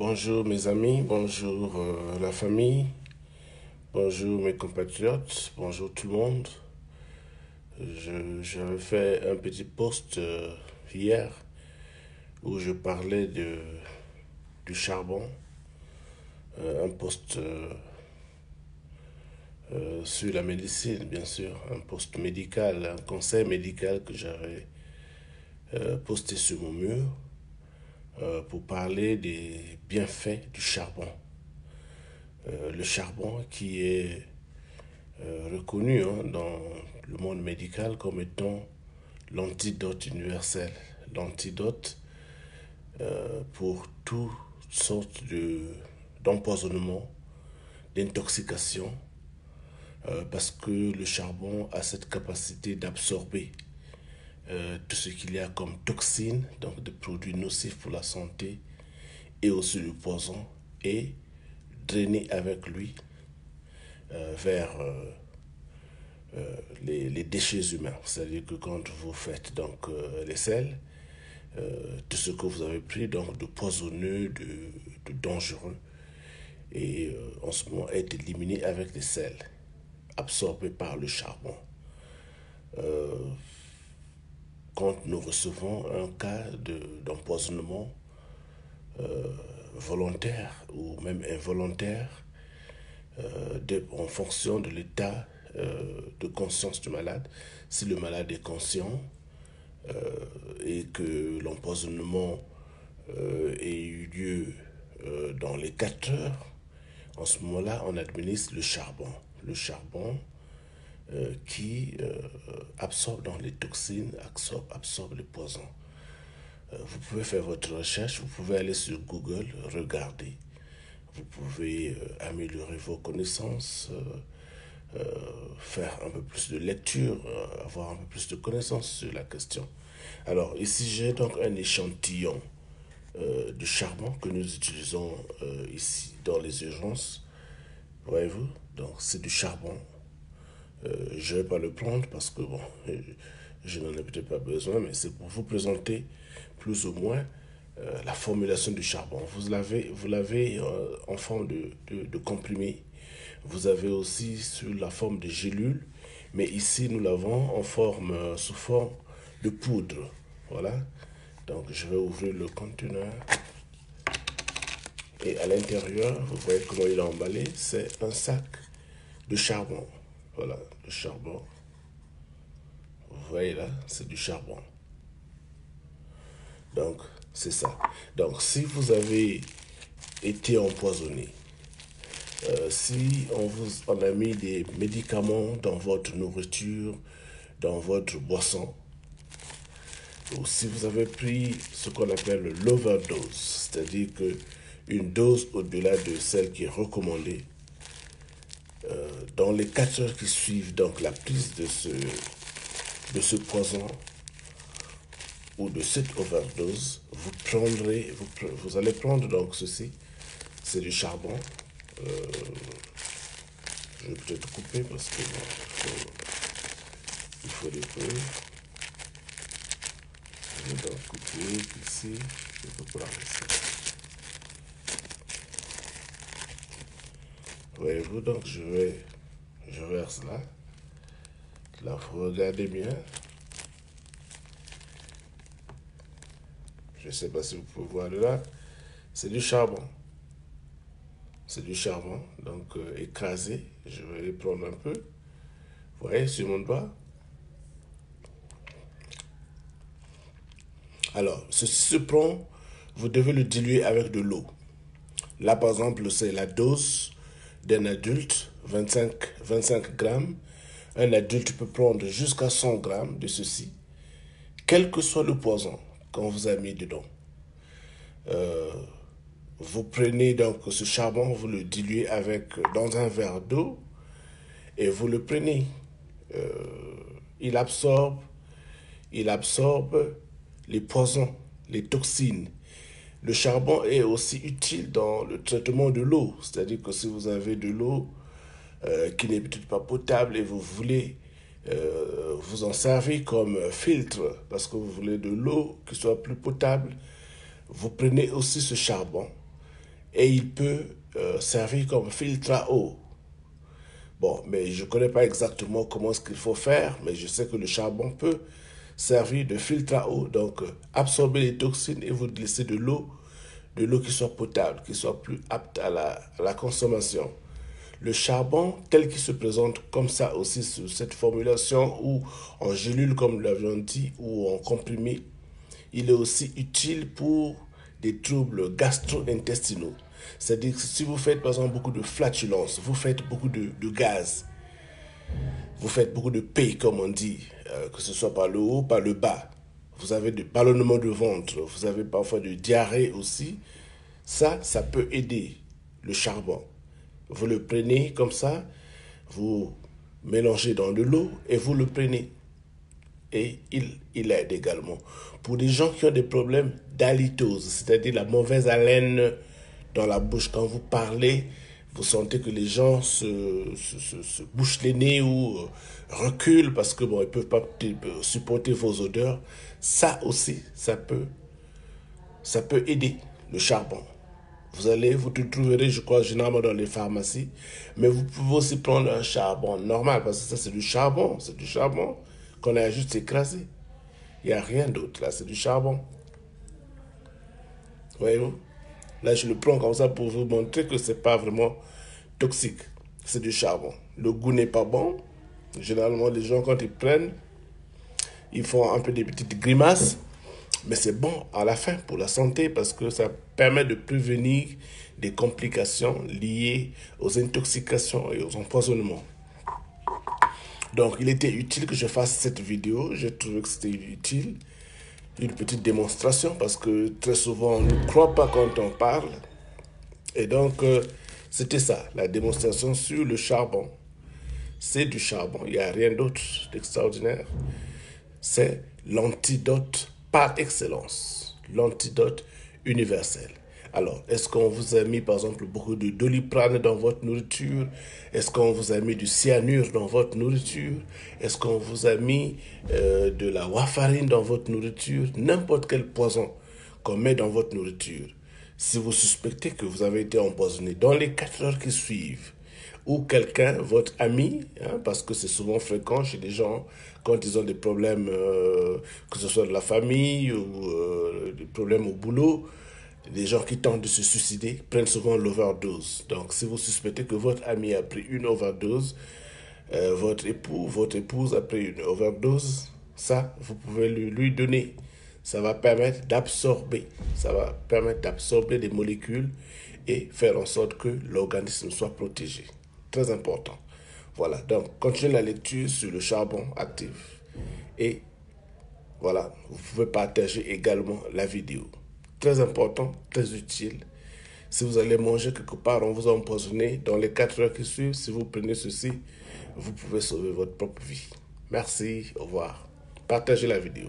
Bonjour mes amis, bonjour la famille, bonjour mes compatriotes, bonjour tout le monde. J'avais fait un petit post hier où je parlais du charbon, un post sur la médecine bien sûr, un post médical, un conseil médical que j'avais posté sur mon mur pour parler des bienfaits du charbon. Le charbon qui est reconnu dans le monde médical comme étant l'antidote universel, l'antidote pour toutes sortes d'empoisonnement, d'intoxication, parce que le charbon a cette capacité d'absorber tout ce qu'il y a comme toxines, donc des produits nocifs pour la santé, et aussi le poison, et drainer avec lui vers les déchets humains. C'est-à-dire que quand vous faites donc les sels, tout ce que vous avez pris donc de poisonneux, de dangereux, et en ce moment est éliminé avec les sels, absorbés par le charbon. Quand nous recevons un cas d'empoisonnement volontaire ou même involontaire, en fonction de l'état de conscience du malade, si le malade est conscient, et que l'empoisonnement ait eu lieu dans les 4 heures, en ce moment-là, on administre le charbon. Le charbon qui absorbe dans les toxines, absorbe les poisons. Vous pouvez faire votre recherche, vous pouvez aller sur Google, regarder. Vous pouvez améliorer vos connaissances, faire un peu plus de lecture, avoir un peu plus de connaissances sur la question. Alors ici j'ai donc un échantillon de charbon que nous utilisons ici dans les urgences. Voyez-vous, donc c'est du charbon. Je ne vais pas le prendre parce que bon, je n'en ai peut-être pas besoin, mais c'est pour vous présenter plus ou moins la formulation du charbon. Vous l'avez en forme de comprimé. Vous avez aussi sous la forme de gélule, mais ici nous l'avons en forme, sous forme de poudre. Voilà. Donc je vais ouvrir le conteneur. Et à l'intérieur, vous voyez comment il est emballé, c'est un sac de charbon. Voilà, le charbon. Vous voyez là, c'est du charbon. Donc, c'est ça. Donc, si vous avez été empoisonné, si on a mis des médicaments dans votre nourriture, dans votre boisson, ou si vous avez pris ce qu'on appelle l'overdose, c'est-à-dire que une dose au-delà de celle qui est recommandée, dans les 4 heures qui suivent donc la prise de ce poison ou de cette overdose, vous allez prendre donc ceci, c'est du charbon. Je vais peut-être couper parce que bon, il faut des peu. Je vais donc couper ici, je peux prendre ici. Voyez-vous, donc je verse là. Là, vous regardez bien. Je ne sais pas si vous pouvez voir de là. C'est du charbon. C'est du charbon, donc écrasé. Je vais les prendre un peu. Vous voyez, sur mon doigt. Alors, ceci se prend, vous devez le diluer avec de l'eau. Là, par exemple, c'est la dose d'un adulte, 25 grammes. Un adulte peut prendre jusqu'à 100 grammes de ceci, quel que soit le poison qu'on vous a mis dedans. Vous prenez donc ce charbon, vous le diluez dans un verre d'eau et vous le prenez. Il absorbe, il absorbe les poisons, les toxines. Le charbon est aussi utile dans le traitement de l'eau, c'est-à-dire que si vous avez de l'eau qui n'est peut-être pas potable et vous voulez vous en servir comme filtre parce que vous voulez de l'eau qui soit plus potable, vous prenez aussi ce charbon et il peut servir comme filtre à eau. Bon, mais je ne connais pas exactement comment est-ce qu'il faut faire, mais je sais que le charbon peut servir de filtre à eau, donc absorber les toxines et vous laisser de l'eau qui soit potable, qui soit plus apte à la consommation. Le charbon, tel qu'il se présente comme ça aussi sous cette formulation, ou en gélule comme nous l'avions dit, ou en comprimé, il est aussi utile pour des troubles gastro-intestinaux. C'est-à-dire que si vous faites par exemple beaucoup de flatulence, vous faites beaucoup de gaz, vous faites beaucoup de paix comme on dit, que ce soit par le haut, par le bas, vous avez des ballonnements de ventre, vous avez parfois de diarrhée aussi, ça peut aider le charbon. Vous le prenez comme ça, vous mélangez dans de l'eau et vous le prenez. Et il aide également. Pour des gens qui ont des problèmes d'halitose, c'est-à-dire la mauvaise haleine dans la bouche, quand vous parlez, vous sentez que les gens se bouchent les nez ou reculent parce que bon, ils ne peuvent pas supporter vos odeurs. Ça aussi, ça peut aider le charbon. Vous le trouverez, je crois, généralement dans les pharmacies. Mais vous pouvez aussi prendre un charbon normal, parce que ça, c'est du charbon. C'est du charbon qu'on a juste écrasé. Il n'y a rien d'autre, là, c'est du charbon. Voyez-vous? Là, je le prends comme ça pour vous montrer que ce n'est pas vraiment toxique. C'est du charbon. Le goût n'est pas bon. Généralement, les gens, quand ils prennent, ils font un peu des petites grimaces. Mais c'est bon à la fin pour la santé parce que ça permet de prévenir des complications liées aux intoxications et aux empoisonnements. Donc, il était utile que je fasse cette vidéo. J'ai trouvé que c'était utile. Une petite démonstration parce que très souvent, on ne croit pas quand on parle. Et donc, c'était ça, la démonstration sur le charbon. C'est du charbon, il n'y a rien d'autre d'extraordinaire. C'est l'antidote par excellence, l'antidote universel. Alors, est-ce qu'on vous a mis par exemple beaucoup de doliprane dans votre nourriture? Est-ce qu'on vous a mis du cyanure dans votre nourriture? Est-ce qu'on vous a mis de la warfarine dans votre nourriture? N'importe quel poison qu'on met dans votre nourriture. Si vous suspectez que vous avez été empoisonné dans les 4 heures qui suivent, ou quelqu'un, votre ami, parce que c'est souvent fréquent chez des gens quand ils ont des problèmes, que ce soit de la famille ou des problèmes au boulot, les gens qui tentent de se suicider prennent souvent l'overdose. Donc si vous suspectez que votre ami a pris une overdose, votre épouse a pris une overdose, ça, vous pouvez lui donner. Ça va permettre d'absorber des molécules et faire en sorte que l'organisme soit protégé. Très important. Voilà, donc continuez la lecture sur le charbon actif. Et voilà, vous pouvez partager également la vidéo. Très important, très utile. Si vous allez manger quelque part, on vous a empoisonné, dans les 4 heures qui suivent, si vous prenez ceci, vous pouvez sauver votre propre vie. Merci, au revoir. Partagez la vidéo.